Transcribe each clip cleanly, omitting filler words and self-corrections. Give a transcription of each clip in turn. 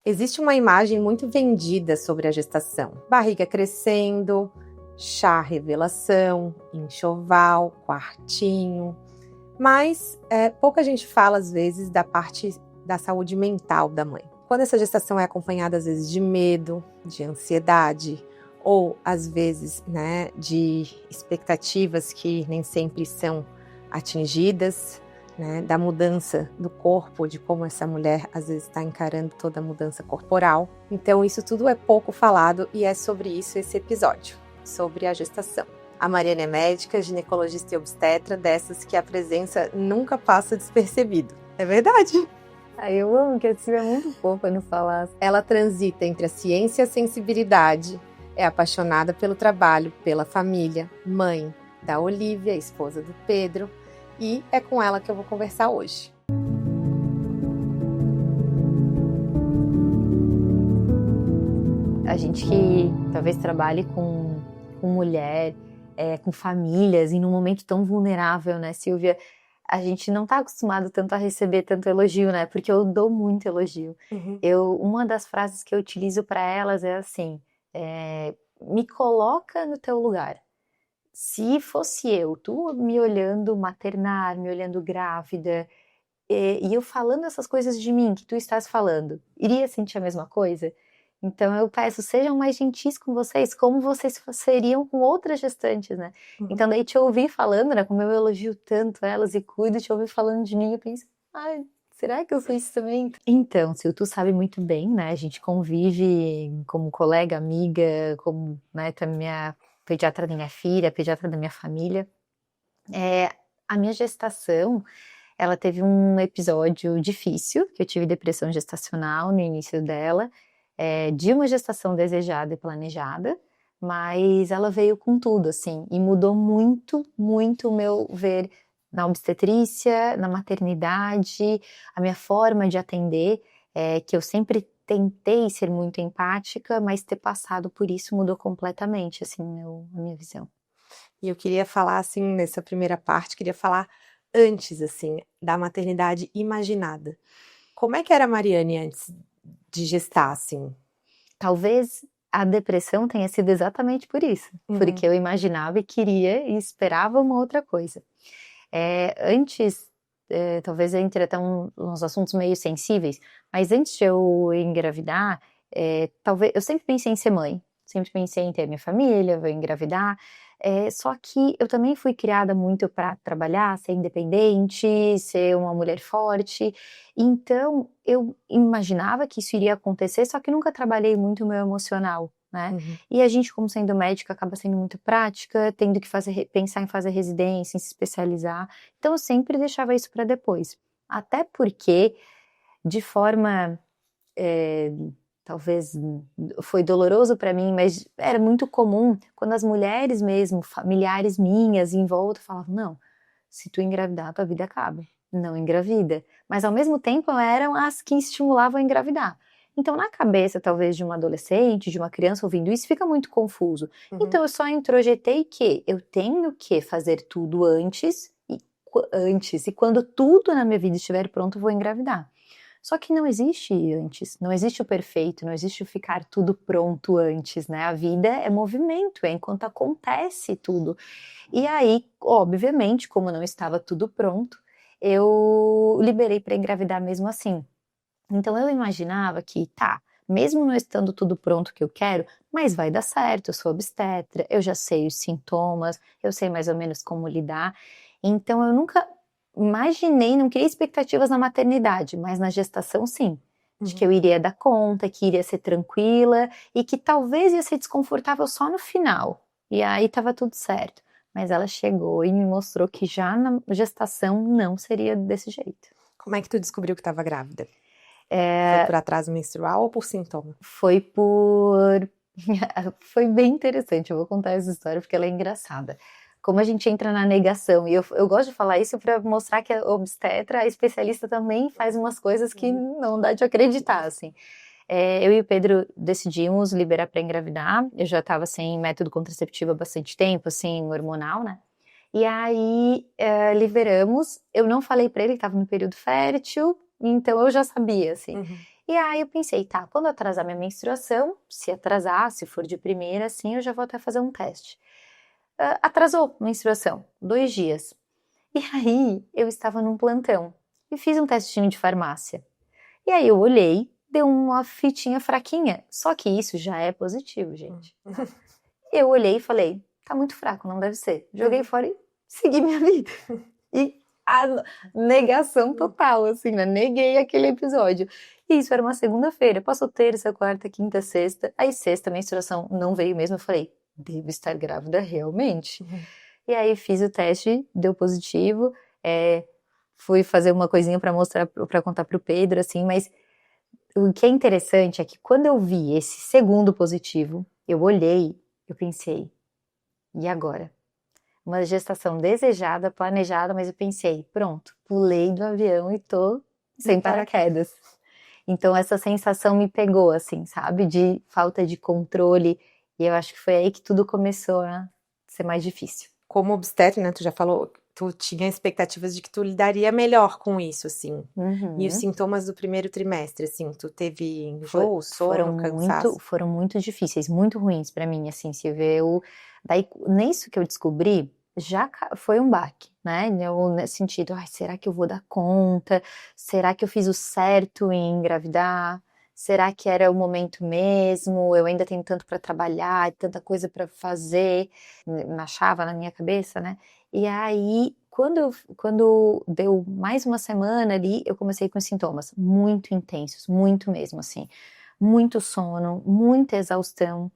Existe uma imagem muito vendida sobre a gestação. Barriga crescendo, chá revelação, enxoval, quartinho. Mas pouca gente fala, às vezes, da parte da saúde mental da mãe. Quando essa gestação é acompanhada, às vezes, de medo, de ansiedade, ou, às vezes, de expectativas que nem sempre são atingidas, da mudança do corpo, de como essa mulher às vezes está encarando toda a mudança corporal. Então isso tudo é pouco falado e é sobre isso esse episódio, sobre a gestação. A Mariana é médica, ginecologista e obstetra, dessas que a presença nunca passa despercebido. É verdade? Eu amo que a Silvia é muito fofa no falar. Ela transita entre a ciência e a sensibilidade, é apaixonada pelo trabalho, pela família, mãe da Olivia, esposa do Pedro, e é com ela que eu vou conversar hoje. A gente que talvez trabalhe com mulher, com famílias, e num momento tão vulnerável, né, Silvia? A gente não tá acostumado tanto a receber tanto elogio, né? Porque eu dou muito elogio. Uhum. Uma das frases que eu utilizo para elas é assim, me coloca no teu lugar. Se fosse eu, tu me olhando maternar, me olhando grávida, e eu falando essas coisas de mim que tu estás falando, iria sentir a mesma coisa? Então eu peço, sejam mais gentis com vocês, como vocês seriam com outras gestantes, né? Uhum. Então daí te ouvir falando, né, como eu elogio tanto elas e cuido, te ouvir falando de mim, eu penso, ai, será que eu sou isso também? Então, Sil, tu sabe muito bem, né, a gente convive como colega, amiga, como, né, tu é minha pediatra da minha filha, pediatra da minha família. A minha gestação, ela teve um episódio difícil, que eu tive depressão gestacional no início dela, de uma gestação desejada e planejada, mas ela veio com tudo, assim, e mudou muito, muito o meu ver na obstetrícia, na maternidade, a minha forma de atender, que eu sempre tentei ser muito empática, mas ter passado por isso mudou completamente, assim, a minha visão. E eu queria falar, assim, nessa primeira parte, queria falar antes, assim, da maternidade imaginada. Como é que era a Mariane antes de gestar, assim? Talvez a depressão tenha sido exatamente por isso, porque eu imaginava e queria e esperava uma outra coisa. Antes, talvez eu entre até uns assuntos meio sensíveis, mas antes de eu engravidar, talvez eu sempre pensei em ser mãe, sempre pensei em ter minha família, vou engravidar. Só que eu também fui criada muito para trabalhar, ser independente, ser uma mulher forte. Então eu imaginava que isso iria acontecer, só que nunca trabalhei muito o meu emocional, né? E a gente, como sendo médica, acaba sendo muito prática, tendo que pensar em fazer residência, em se especializar. Então eu sempre deixava isso para depois. Até porque, de forma, talvez foi doloroso para mim, mas era muito comum quando as mulheres mesmo, familiares minhas em volta, falavam, não, se tu engravidar, tua vida acaba. Não engravida. Mas ao mesmo tempo eram as que estimulavam a engravidar. Então, na cabeça, talvez, de uma adolescente, de uma criança ouvindo isso, fica muito confuso. Então, eu só introjetei que eu tenho que fazer tudo antes, e quando tudo na minha vida estiver pronto, eu vou engravidar. Só que não existe antes, não existe o perfeito, não existe o ficar tudo pronto antes, né? A vida é movimento, é enquanto acontece tudo. E aí, obviamente, como não estava tudo pronto, eu liberei para engravidar mesmo assim. Então eu imaginava que, tá, mesmo não estando tudo pronto que eu quero, mas vai dar certo, eu sou obstetra, eu já sei os sintomas, eu sei mais ou menos como lidar. Então eu nunca imaginei, não criei expectativas na maternidade, mas na gestação sim. De que eu iria dar conta, que iria ser tranquila e que talvez ia ser desconfortável só no final. E aí tava tudo certo. Mas ela chegou e me mostrou que já na gestação não seria desse jeito. Como é que tu descobriu que estava grávida? Foi por atraso menstrual ou por sintoma? Foi bem interessante, eu vou contar essa história porque ela é engraçada. Como a gente entra na negação, e eu gosto de falar isso para mostrar que a obstetra, a especialista também faz umas coisas que não dá de acreditar, assim. Eu e o Pedro decidimos liberar para engravidar, eu já estava sem método contraceptivo há bastante tempo, assim, hormonal, né? E aí, liberamos, eu não falei para ele que estava no período fértil, então eu já sabia, assim. E aí eu pensei, tá, quando atrasar minha menstruação, se atrasar, se for de primeira, assim, eu já vou até fazer um teste. Atrasou a menstruação, 2 dias. E aí eu estava num plantão e fiz um testinho de farmácia. E aí eu olhei, deu uma fitinha fraquinha, só que isso já é positivo, gente. Eu olhei e falei, tá muito fraco, não deve ser. Joguei fora e segui minha vida. E a negação total, assim, né? Neguei aquele episódio. E isso era uma segunda-feira. Passou terça, quarta, quinta, sexta. Aí sexta, a menstruação não veio mesmo. Eu falei, devo estar grávida realmente. E aí fiz o teste, deu positivo. Fui fazer uma coisinha pra mostrar, pra contar pro Pedro, assim. Mas o que é interessante é que quando eu vi esse segundo positivo, eu olhei, eu pensei, e agora? Uma gestação desejada, planejada, mas eu pensei, pronto, pulei do avião e tô sem paraquedas. Então essa sensação me pegou, assim, sabe? De falta de controle. E eu acho que foi aí que tudo começou a ser mais difícil. Como obstetra, né, tu já falou, tu tinha expectativas de que tu lidaria melhor com isso, assim. E os sintomas do primeiro trimestre, assim, tu teve enjoo, sono, cansaço? Foram muito difíceis, muito ruins pra mim, assim, se vê daí, nisso que eu descobri, já foi um baque, né, nesse sentido, ai, será que eu vou dar conta? Será que eu fiz o certo em engravidar? Será que era o momento mesmo? Eu ainda tenho tanto pra trabalhar, tanta coisa pra fazer, achava na minha cabeça, né? E aí, quando deu mais uma semana ali, eu comecei com os sintomas muito intensos, muito mesmo, assim. Muito sono, muita exaustão,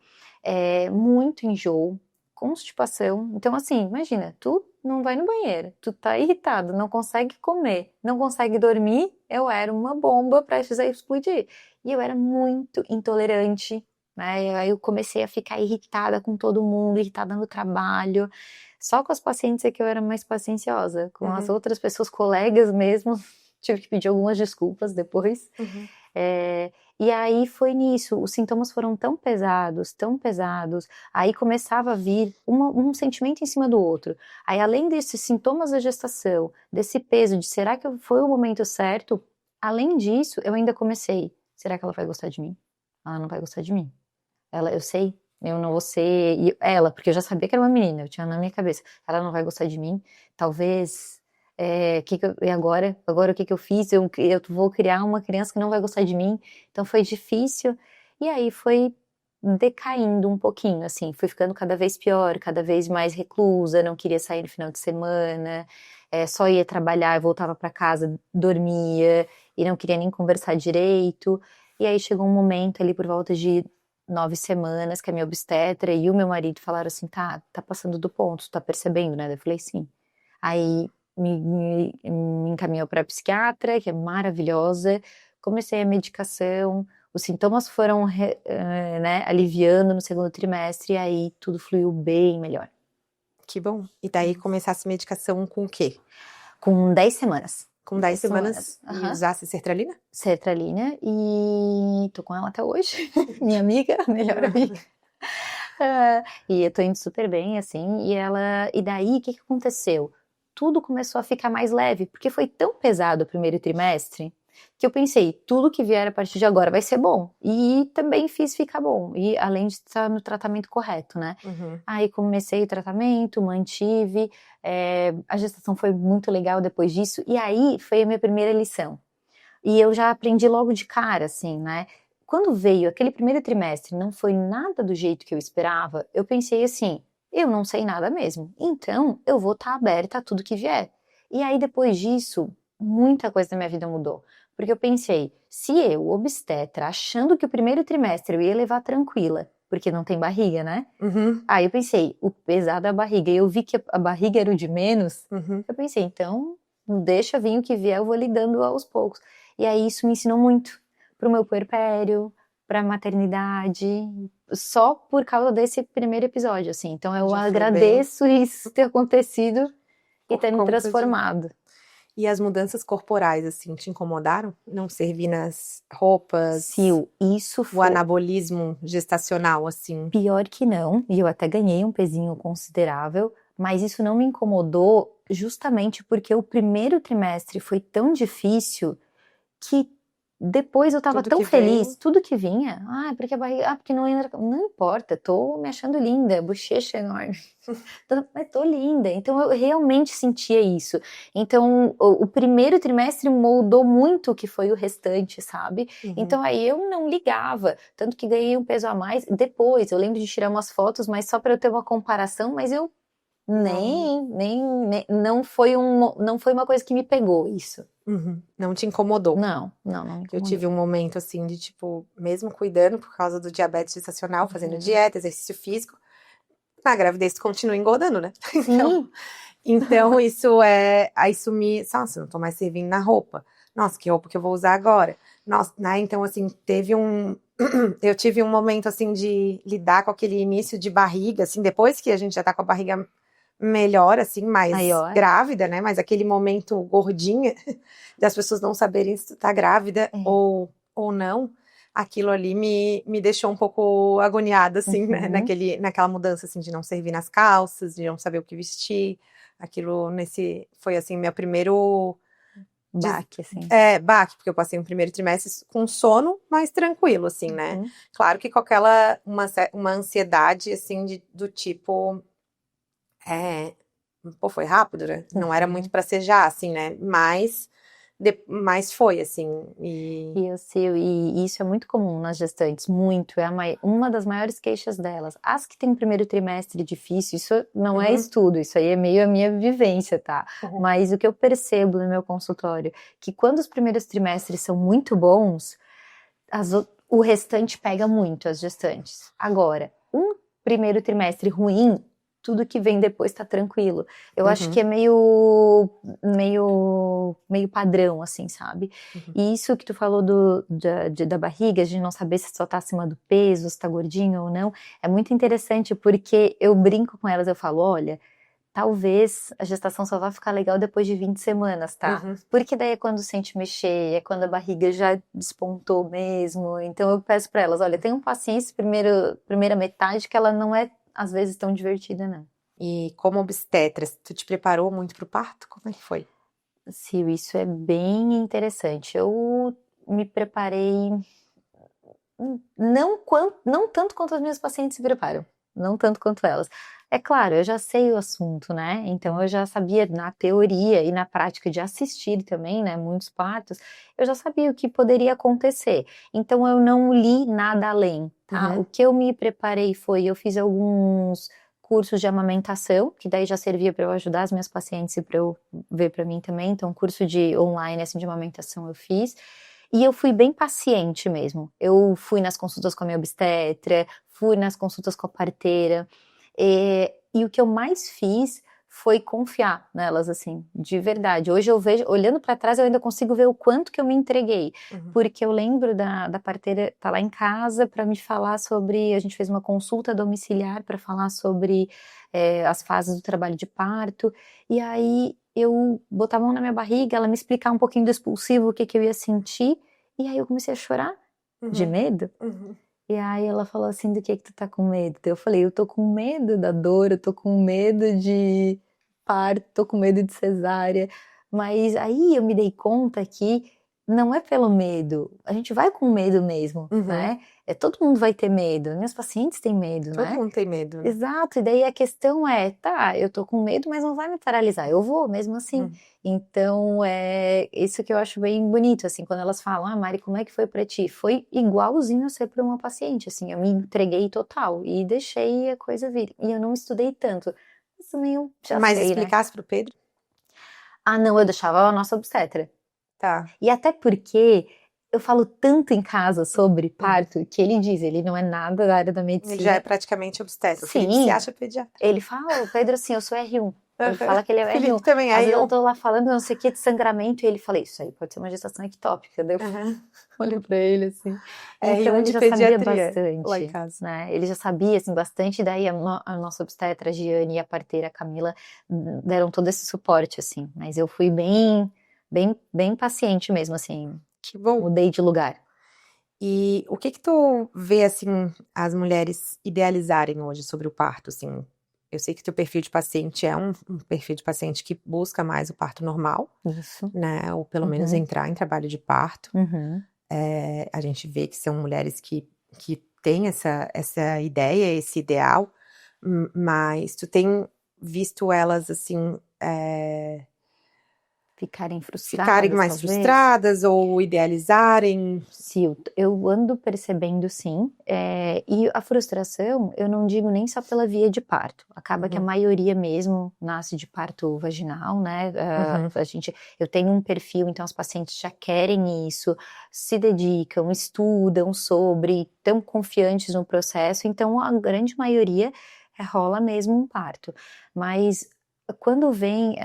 muito enjoo, constipação. Então, assim, imagina, tu não vai no banheiro, tu tá irritado, não consegue comer, não consegue dormir, eu era uma bomba prestes a explodir. E eu era muito intolerante, né? Aí eu comecei a ficar irritada com todo mundo, irritada no trabalho. Só com as pacientes é que eu era mais pacienciosa. Com as outras pessoas, colegas mesmo, tive que pedir algumas desculpas depois. E aí foi nisso, os sintomas foram tão pesados, aí começava a vir um sentimento em cima do outro. Aí além desses sintomas da gestação, desse peso de será que foi o momento certo, além disso, eu ainda comecei, será que ela vai gostar de mim? Ela não vai gostar de mim. Eu sei, eu não vou ser ela, porque eu já sabia que era uma menina, eu tinha na minha cabeça, ela não vai gostar de mim, talvez, e agora o que eu fiz? Eu vou criar uma criança que não vai gostar de mim, então foi difícil, e aí foi decaindo um pouquinho, assim, fui ficando cada vez pior, cada vez mais reclusa, não queria sair no final de semana, só ia trabalhar, voltava para casa, dormia, e não queria nem conversar direito, e aí chegou um momento ali por volta de 9 semanas que a minha obstetra e o meu marido falaram assim, tá passando do ponto, tá percebendo, né? Eu falei, sim. Aí me encaminhou para psiquiatra, que é maravilhosa, comecei a medicação, os sintomas foram né, aliviando no segundo trimestre, e aí tudo fluiu bem melhor. Que bom. E daí começasse medicação com o quê? Com 10 semanas. Com 10 semanas e usasse sertralina? Sertralina, e tô com ela até hoje, minha amiga, melhor amiga. E eu tô indo super bem, assim, e daí, o que aconteceu? Tudo começou a ficar mais leve, porque foi tão pesado o primeiro trimestre, que eu pensei, tudo que vier a partir de agora vai ser bom. E também fiz ficar bom, e além de estar no tratamento correto, né? Aí comecei o tratamento, mantive, a gestação foi muito legal depois disso, e aí foi a minha primeira lição. E eu já aprendi logo de cara, assim, né? Quando veio aquele primeiro trimestre, não foi nada do jeito que eu esperava, eu pensei assim, eu não sei nada mesmo, então eu vou estar aberta a tudo que vier. E aí depois disso, muita coisa na minha vida mudou. Porque eu pensei, se eu, obstetra, achando que o primeiro trimestre eu ia levar tranquila, porque não tem barriga, né? Aí eu pensei, o pesado é a barriga, e eu vi que a barriga era o de menos, eu pensei, então, deixa vir o que vier, eu vou lidando aos poucos. E aí isso me ensinou muito pro meu puerpério, pra maternidade, só por causa desse primeiro episódio, assim. Então eu agradeço isso ter acontecido e ter me transformado. E as mudanças corporais, assim, te incomodaram? Não servir nas roupas? Sim, isso foi... O anabolismo gestacional, assim? Pior que não, e eu até ganhei um pezinho considerável, mas isso não me incomodou justamente porque o primeiro trimestre foi tão difícil que depois eu tava Tudo tão que feliz, vem. tudo que vinha. Ah, porque a barriga, porque não entra, não importa, tô me achando linda, bochecha enorme. Mas tô linda. Então eu realmente sentia isso. Então o primeiro trimestre moldou muito o que foi o restante, sabe? Uhum. Então aí eu não ligava, tanto que ganhei um peso a mais. Depois eu lembro de tirar umas fotos, mas só para eu ter uma comparação, mas eu Não, não foi uma coisa que me pegou isso. não te incomodou. Não me Eu incomodou. tive um momento assim de tipo, mesmo cuidando por causa do diabetes gestacional, fazendo dieta, exercício físico, na gravidez tu continua engordando, né? Sim, Então isso me, nossa, não tô mais servindo na roupa. Nossa, que roupa que eu vou usar agora? Nossa, né? Então assim, eu tive um momento assim de lidar com aquele início de barriga, assim, depois que a gente já tá com a barriga melhor, assim, mais maior. grávida, né? Mas aquele momento gordinha das pessoas não saberem se tu tá grávida É. ou não, aquilo ali me deixou um pouco agoniada, assim, né? Uhum. Naquela mudança, assim, de não servir nas calças, de não saber o que vestir. Aquilo foi, assim, meu primeiro Baque, assim. baque, porque eu passei um primeiro trimestre com sono mais tranquilo, assim, né? Uhum. Claro que com uma ansiedade, assim, do tipo, é, pô, foi rápido, né? Não era muito Uhum. pra ser já, assim, né? Mas foi, assim, E eu sei, e isso é muito comum nas gestantes, muito. É uma das maiores queixas delas. As que têm primeiro trimestre difícil, isso não é Uhum, estudo, isso aí é meio a minha vivência, tá? uhum, Mas o que eu percebo no meu consultório, que quando os primeiros trimestres são muito bons, o restante pega muito as gestantes. Agora, um primeiro trimestre ruim, tudo que vem depois tá tranquilo. Eu acho que uhum, é meio padrão, assim, sabe? uhum. E isso que tu falou da barriga, de não saber se só tá acima do peso, se tá gordinho ou não, é muito interessante porque eu brinco com elas, eu falo, olha, talvez a gestação só vai ficar legal depois de 20 semanas, tá? Uhum. Porque daí é quando sente mexer, é quando a barriga já despontou mesmo. Então eu peço pra elas, olha, tenham paciência primeira metade que ela não é às vezes tão divertida, não. E como obstetra, tu te preparou muito pro parto? Como é que foi? Sil, isso é bem interessante. Eu me preparei não tanto quanto as minhas pacientes se preparam, não tanto quanto elas. É claro, eu já sei o assunto, né? Então eu já sabia na teoria e na prática de assistir também, né, muitos partos, eu já sabia o que poderia acontecer. Então eu não li nada além, tá? O Uhum, que eu me preparei foi, eu fiz alguns cursos de amamentação, que daí já servia para eu ajudar as minhas pacientes e para eu ver para mim também. Então curso de online assim de amamentação eu fiz. E eu fui bem paciente mesmo. Eu fui nas consultas com a minha obstetra, fui nas consultas com a parteira. E o que eu mais fiz foi confiar nelas, assim, de verdade. Hoje eu vejo, olhando para trás, eu ainda consigo ver o quanto que eu me entreguei. uhum, Porque eu lembro da parteira tá lá em casa para me falar sobre. A gente fez uma consulta domiciliar para falar sobre as fases do trabalho de parto. E aí eu botar a mão na minha barriga, ela me explicar um pouquinho do expulsivo, o que que eu ia sentir. E aí eu comecei a chorar de uhum, medo. uhum, E aí ela falou assim, do que tu tá com medo? Eu falei, eu tô com medo da dor, eu tô com medo de parto, tô com medo de cesárea. Mas aí eu me dei conta que não é pelo medo, a gente vai com medo mesmo, uhum. né? Todo mundo vai ter medo, minhas pacientes têm medo, Todo né? mundo tem medo, né? Exato, e daí a questão é, tá, eu tô com medo, mas não vai me paralisar, eu vou mesmo assim. Uhum. Então, é isso que eu acho bem bonito, assim, quando elas falam, ah, Mari, como é que foi pra ti? Foi igualzinho a ser pra uma paciente, assim, eu me entreguei total e deixei a coisa vir. E eu não estudei tanto, mas também eu já Mas sei, né? explicasse pro Pedro? Ah, não, eu deixava a nossa obstetra. Tá. E até porque eu falo tanto em casa sobre Uhum. parto que ele diz, ele não é nada da área da Ele já é medicina. praticamente obstetra. O Felipe se Sim, acha pediatra. ele fala, o Pedro, assim, eu sou R1. Ele Uhum. fala que ele é Felipe R1. também é Às vezes eu R1. tô lá falando não sei o que de sangramento e ele fala, isso aí pode ser uma gestação ectópica. Daí eu Uhum. olho pra ele assim. Então R1 ele de já sabia pediatria lá em bastante, casa. né? Ele já sabia, assim, bastante. Daí a nossa obstetra, a Giane, e a parteira, a Camila, deram todo esse suporte, assim. Mas eu fui bem paciente mesmo, assim. Que bom. Mudei de lugar. E o que que tu vê, assim, as mulheres idealizarem hoje sobre o parto, assim? Eu sei que teu perfil de paciente é um perfil de paciente que busca mais o parto normal, Isso. né? Ou pelo menos Uhum, entrar em trabalho de parto. uhum. A gente vê que são mulheres que têm essa ideia, esse ideal, mas tu tem visto elas, assim, Ficarem ficarem frustradas, mais talvez. frustradas ou idealizarem? Sim, eu ando percebendo, sim. E a frustração, eu não digo nem só pela via de parto. Acaba que a maioria mesmo nasce de parto vaginal, né? Eu tenho um perfil, então as pacientes já querem isso, se dedicam, estudam sobre, estão confiantes no processo, então a grande maioria rola mesmo um parto. Mas quando vem...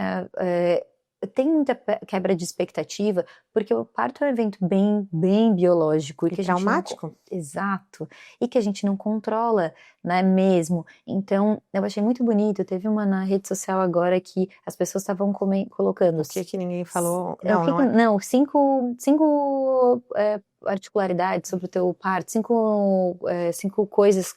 tem muita quebra de expectativa, porque o parto é um evento bem, bem biológico. E que a gente não... traumático? Exato. E que a gente não controla, né, mesmo. Então, eu achei muito bonito. Teve uma na rede social agora que as pessoas estavam colocando... O que ninguém falou? Não, cinco particularidades sobre o teu parto, cinco coisas...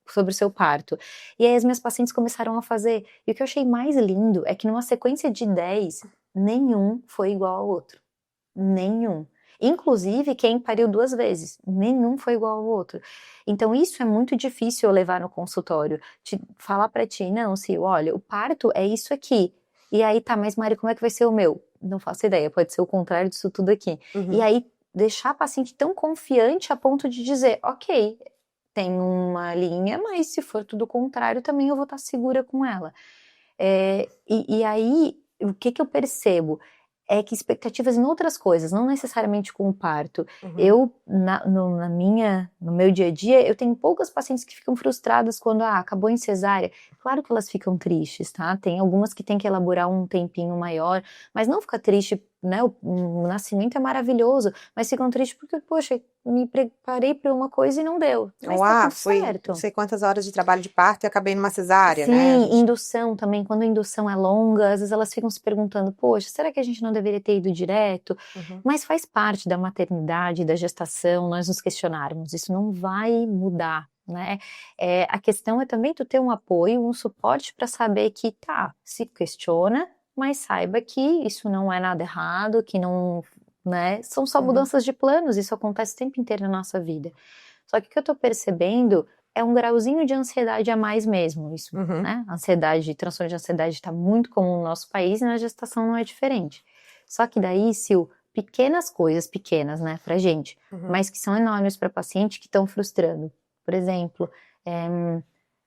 sobre o seu parto. E aí as minhas pacientes começaram a fazer. E o que eu achei mais lindo é que numa sequência de 10, nenhum foi igual ao outro. Nenhum. Inclusive quem pariu 2 vezes, nenhum foi igual ao outro. Então isso é muito difícil eu levar no consultório. Falar pra ti, não, Sil, olha, o parto é isso aqui. E aí, tá, mas Mari, como é que vai ser o meu? Não faço ideia, pode ser o contrário disso tudo aqui. E aí, deixar a paciente tão confiante a ponto de dizer, ok, tem uma linha, mas se for tudo contrário, também eu vou estar segura com ela. E aí, o que eu percebo? É que expectativas em outras coisas, não necessariamente com o parto. Eu, no meu dia a dia, eu tenho poucas pacientes que ficam frustradas quando, acabou em cesárea. Claro que elas ficam tristes, tá? Tem algumas que têm que elaborar um tempinho maior, mas não fica triste, né? O nascimento é maravilhoso, mas ficam tristes porque, poxa, me preparei para uma coisa e não deu. Mas tá tudo Foi certo. não sei quantas horas de trabalho de parto e acabei numa cesárea, Sim, né? indução também, quando a indução é longa, às vezes elas ficam se perguntando, poxa, será que a gente não deveria ter ido direto? Mas faz parte da maternidade, da gestação, nós nos questionarmos, isso não vai mudar, né? A questão é também tu ter um apoio, um suporte para saber que, se questiona, mas saiba que isso não é nada errado, que não, né? São só mudanças de planos, isso acontece o tempo inteiro na nossa vida. Só que o que eu tô percebendo é um grauzinho de ansiedade a mais mesmo, isso, né? Ansiedade, transtorno de ansiedade está muito comum no nosso país e na gestação não é diferente. Só que daí, Sil, pequenas coisas, pequenas, né, pra gente, mas que são enormes para paciente que estão frustrando. Por exemplo,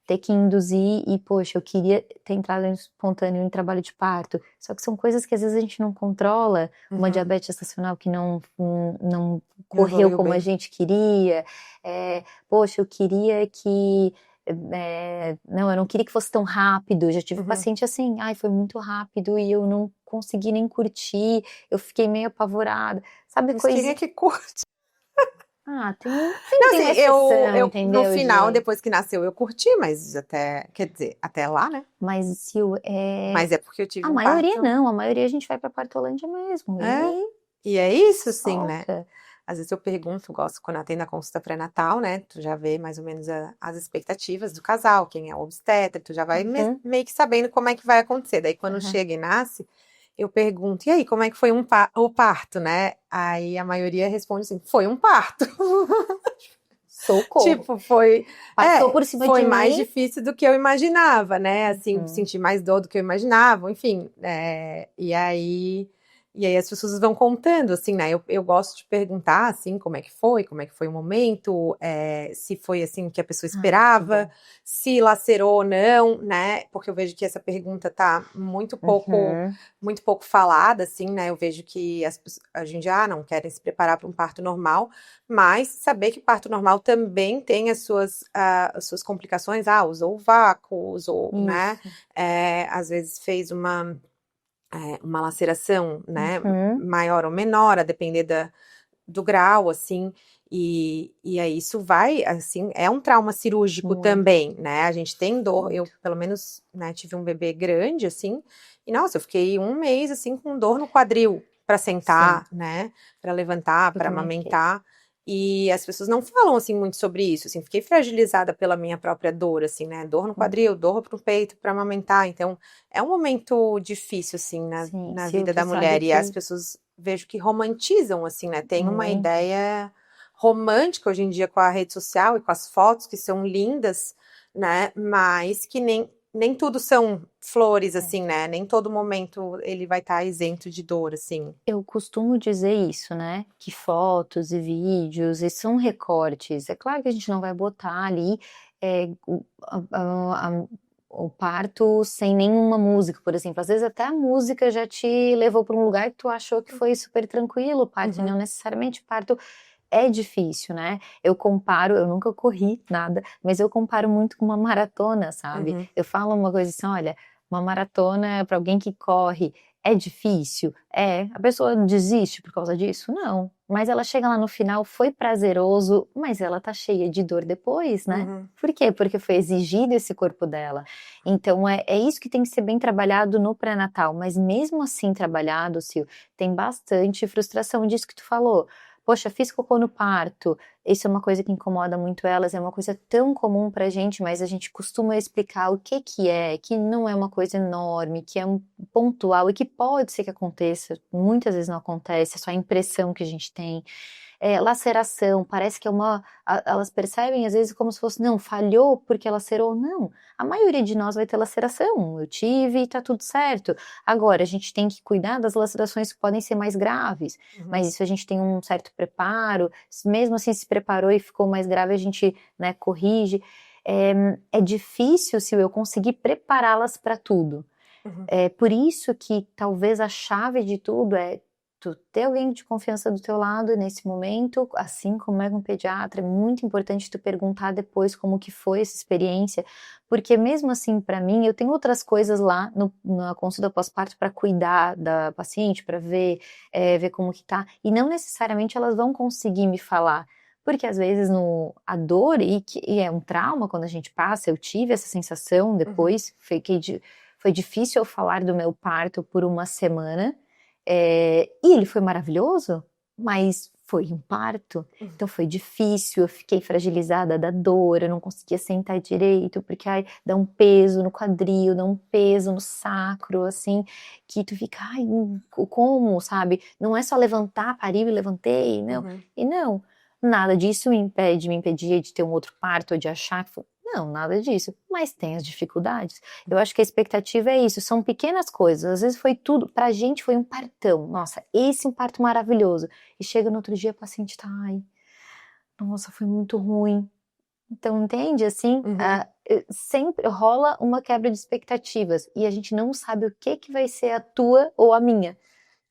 ter que induzir e, poxa, eu queria ter entrado espontâneo em trabalho de parto. Só que são coisas que às vezes a gente não controla. Uma diabetes gestacional que não correu como a gente queria. Poxa, eu queria que... não, eu não queria que fosse tão rápido. Já tive paciente assim, foi muito rápido e eu não consegui nem curtir. Eu fiquei meio apavorada. Sabe, Mas coisa... quem é que curte? Sempre Não, tem uma assim, exceção, no entendeu, final, depois que nasceu, eu curti, mas quer dizer, até lá, né? Mas, Sil, Mas é porque eu tive a um maioria parto. não, a maioria a gente vai pra Partolândia mesmo. E é isso, sim, né? Solta. Às vezes eu pergunto, gosto quando atendo a consulta pré-natal, né? Tu já vê mais ou menos as expectativas do casal, quem é o obstetra, tu já vai meio que sabendo como é que vai acontecer. Daí quando chega e nasce, eu pergunto, e aí, como é que foi o parto, né? Aí a maioria responde assim, foi um parto. Socorro. Tipo, foi Passou por cima foi de mais mim. difícil do que eu imaginava, né? Assim, senti mais dor do que eu imaginava, enfim. E aí as pessoas vão contando, assim, né? Eu gosto de perguntar, assim, como é que foi o momento, se foi, assim, o que a pessoa esperava, se lacerou ou não, né? Porque eu vejo que essa pergunta tá muito pouco falada, assim, né? Eu vejo que a gente não querem se preparar para um parto normal, mas saber que parto normal também tem as suas complicações, usou o vácuo, né? Às vezes fez uma laceração, né, maior ou menor, a depender do grau, assim, e aí isso vai, assim, é um trauma cirúrgico também, né, a gente tem dor, eu pelo menos, né, tive um bebê grande, assim, e nossa, eu fiquei 1 mês, assim, com dor no quadril, para sentar, né, para levantar, para amamentar. E as pessoas não falam, assim, muito sobre isso, assim, fiquei fragilizada pela minha própria dor, assim, né, dor no quadril, dor pro peito para amamentar, então é um momento difícil, assim, na vida da mulher, e as pessoas vejo que romantizam, assim, né? Tem uma Muito. ideia romântica hoje em dia com a rede social e com as fotos que são lindas, né? Mas que nem tudo são flores, assim, né? Nem todo momento ele vai estar isento de dor, assim. Eu costumo dizer isso, né? Que fotos e vídeos, e são recortes. É claro que a gente não vai botar ali o parto sem nenhuma música, por exemplo. Às vezes até a música já te levou para um lugar que tu achou que foi super tranquilo o parto, e não necessariamente o parto é difícil, né? Eu comparo, eu nunca corri nada, mas eu comparo muito com uma maratona, sabe? Uhum. Eu falo uma coisa assim, olha, uma maratona para alguém que corre é difícil? É. A pessoa desiste por causa disso? Não. Mas ela chega lá no final, foi prazeroso, mas ela tá cheia de dor depois, né? Uhum. Por quê? Porque foi exigido esse corpo dela. Então é isso que tem que ser bem trabalhado no pré-natal. Mas mesmo assim trabalhado, Sil, tem bastante frustração disso que tu falou. Poxa, fiz cocô no parto. Isso é uma coisa que incomoda muito elas, é uma coisa tão comum pra gente, mas a gente costuma explicar o que é, que não é uma coisa enorme, que é pontual e que pode ser que aconteça, muitas vezes não acontece, é só a impressão que a gente tem. Laceração, parece que é elas percebem às vezes como se fosse, não, falhou porque lacerou, não. A maioria de nós vai ter laceração, eu tive e tá tudo certo. Agora, a gente tem que cuidar das lacerações que podem ser mais graves, mas isso a gente tem um certo preparo, mesmo assim se preparou e ficou mais grave, a gente, né, corrige. É difícil se eu conseguir prepará-las para tudo. Uhum. É por isso que talvez a chave de tudo é tu ter alguém de confiança do teu lado nesse momento, assim como é com um pediatra, é muito importante tu perguntar depois como que foi essa experiência, porque mesmo assim, para mim, eu tenho outras coisas lá na consulta pós-parto para cuidar da paciente, para ver como que tá, e não necessariamente elas vão conseguir me falar, porque às vezes a dor, e é um trauma quando a gente passa, eu tive essa sensação depois, foi difícil eu falar do meu parto por uma semana, e ele foi maravilhoso, mas foi um parto, então foi difícil, eu fiquei fragilizada da dor, eu não conseguia sentar direito, porque dá um peso no quadril, dá um peso no sacro, assim, que tu fica, ai, como, sabe? Não é só levantar, pariu e levantei, não. E não, nada disso me impedia de ter um outro parto, ou de achar que foi, não, nada disso, mas tem as dificuldades. Eu acho que a expectativa é isso, são pequenas coisas, às vezes foi tudo, pra gente foi um partão, nossa, esse é um parto maravilhoso, e chega no outro dia a paciente tá, ai, nossa, foi muito ruim. Então, entende, assim, sempre rola uma quebra de expectativas, e a gente não sabe o que vai ser a tua ou a minha.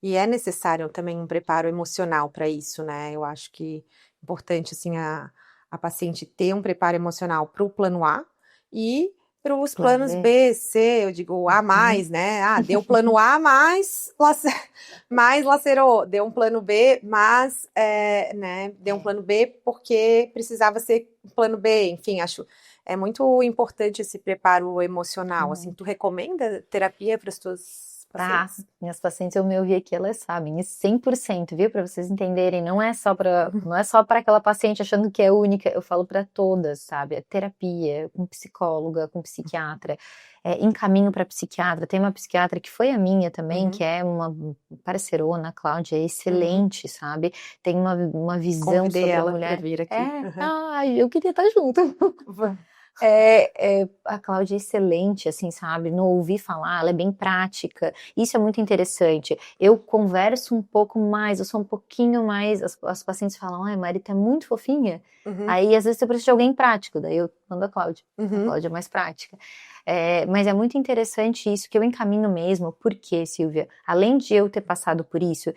E é necessário também um preparo emocional para isso, né? Eu acho que é importante, assim, a paciente ter um preparo emocional para o plano A e para os Plano planos B. B, C, eu digo A mais, né? Ah, deu plano A, mais lacerou. Deu um plano B, mas, né? Deu um plano B porque precisava ser plano B. Enfim, acho é muito importante esse preparo emocional. Assim, tu recomenda terapia para as tuas pacientes? Minhas pacientes, eu me ouvi aqui, elas sabem, e 100%, viu? Para vocês entenderem, não é só para aquela paciente achando que é única, eu falo para todas, sabe? É terapia, com psicóloga, com psiquiatra, encaminho para psiquiatra. Tem uma psiquiatra que foi a minha também, que é uma parceirona, a Cláudia, é excelente, sabe? Tem uma visão Convidei sobre a ela mulher. para vir aqui. Ai, eu queria estar junto. A Cláudia é excelente, assim, sabe? No ouvir falar, ela é bem prática. Isso é muito interessante. Eu converso um pouco mais, eu sou um pouquinho mais. As pacientes falam, ai, Mari, tá muito fofinha. Aí, às vezes, você precisa de alguém prático, daí eu mando a Cláudia. A Cláudia é mais prática. Mas é muito interessante isso, que eu encaminho mesmo, porque, Silvia, além de eu ter passado por isso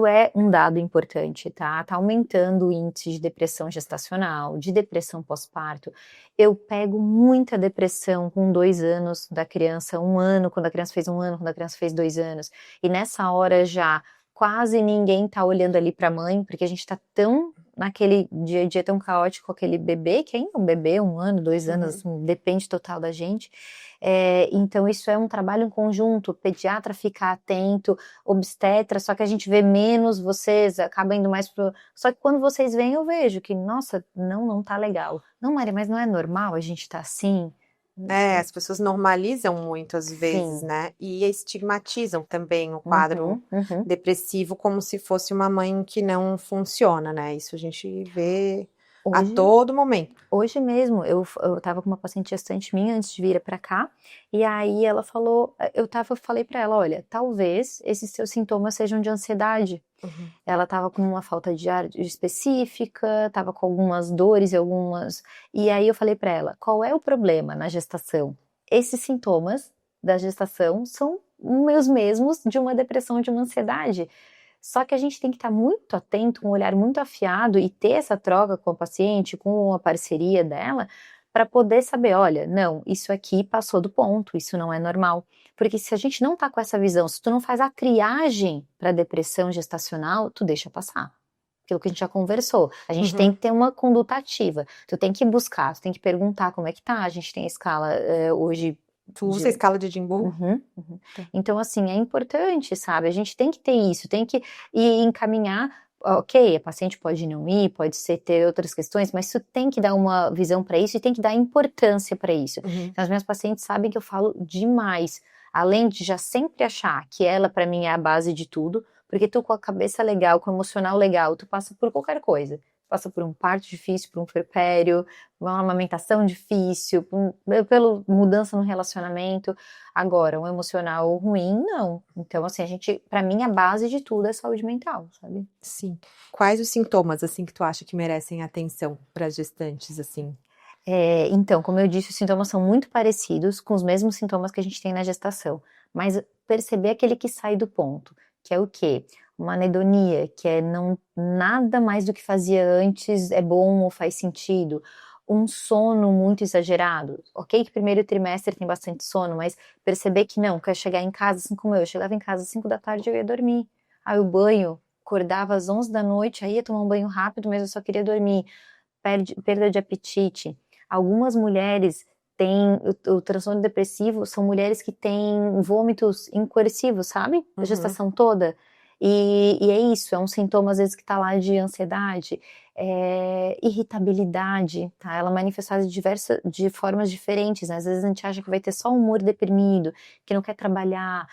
é um dado importante, tá? Tá aumentando o índice de depressão gestacional, de depressão pós-parto. Eu pego muita depressão com 2 anos da criança, 1 ano, quando a criança fez 1 ano, quando a criança fez 2 anos. E nessa hora já quase ninguém tá olhando ali pra mãe, porque a gente tá tão naquele dia a dia tão caótico com aquele bebê, que ainda é um bebê, 1 ano, 2 anos, assim, depende total da gente. Então isso é um trabalho em conjunto, o pediatra fica atento, obstetra, só que a gente vê menos vocês, acaba indo mais pro... Só que quando vocês vêm eu vejo que, nossa, não tá legal. Não, Maria, mas não é normal a gente tá assim? As pessoas normalizam muito às vezes, Sim. né? E estigmatizam também o quadro Uhum. depressivo como se fosse uma mãe que não funciona, né? Isso a gente vê a Hoje, todo momento. hoje mesmo, eu tava com uma paciente gestante minha antes de vir pra cá, e aí ela falou, falei pra ela, olha, talvez esses seus sintomas sejam de ansiedade. Uhum. Ela tava com uma falta de ar específica, tava com algumas dores e algumas... E aí eu falei pra ela, qual é o problema na gestação? Esses sintomas da gestação são os mesmos de uma depressão, de uma ansiedade. Só que a gente tem que estar muito atento, com um olhar muito afiado e ter essa troca com a paciente, com a parceria dela, para poder saber, olha, não, isso aqui passou do ponto, isso não é normal. Porque se a gente não tá com essa visão, se tu não faz a triagem para depressão gestacional, tu deixa passar. Aquilo que a gente já conversou. A gente tem que ter uma conduta ativa. Tu tem que buscar, tu tem que perguntar como é que tá. A gente tem a escala hoje. Tu usa a escala de Edimburgo? Então, assim, é importante, sabe? A gente tem que ter isso, tem que ir encaminhar. Ok, a paciente pode não ir, pode ser ter outras questões, mas tu tem que dar uma visão para isso e tem que dar importância para isso. Então, as minhas pacientes sabem que eu falo demais, além de já sempre achar que ela, para mim, é a base de tudo, porque tu com a cabeça legal, com o emocional legal, tu passa por qualquer coisa. Passa por um parto difícil, por um puerpério, uma amamentação difícil, pela mudança no relacionamento. Agora, um emocional ruim, não. Então, assim, pra mim, a base de tudo é saúde mental, sabe? Sim. Quais os sintomas, assim, que tu acha que merecem atenção para gestantes, assim? Então, como eu disse, os sintomas são muito parecidos com os mesmos sintomas que a gente tem na gestação. Mas perceber aquele que sai do ponto, que é o quê? Uma anedonia, que é não nada mais do que fazia antes é bom ou faz sentido. Um sono muito exagerado. Ok que primeiro trimestre tem bastante sono, mas perceber que não, quer chegar em casa, assim como eu chegava em casa às 5 da tarde, eu ia dormir. Aí o banho, acordava às 11 da noite, aí ia tomar um banho rápido, mas eu só queria dormir. Perda de apetite. Algumas mulheres têm o transtorno depressivo, são mulheres que têm vômitos incoercíveis, sabe? A gestação toda. E é isso, é um sintoma às vezes que tá lá de ansiedade, irritabilidade, tá? Ela manifestada de formas diferentes, né? Às vezes a gente acha que vai ter só humor deprimido, que não quer trabalhar,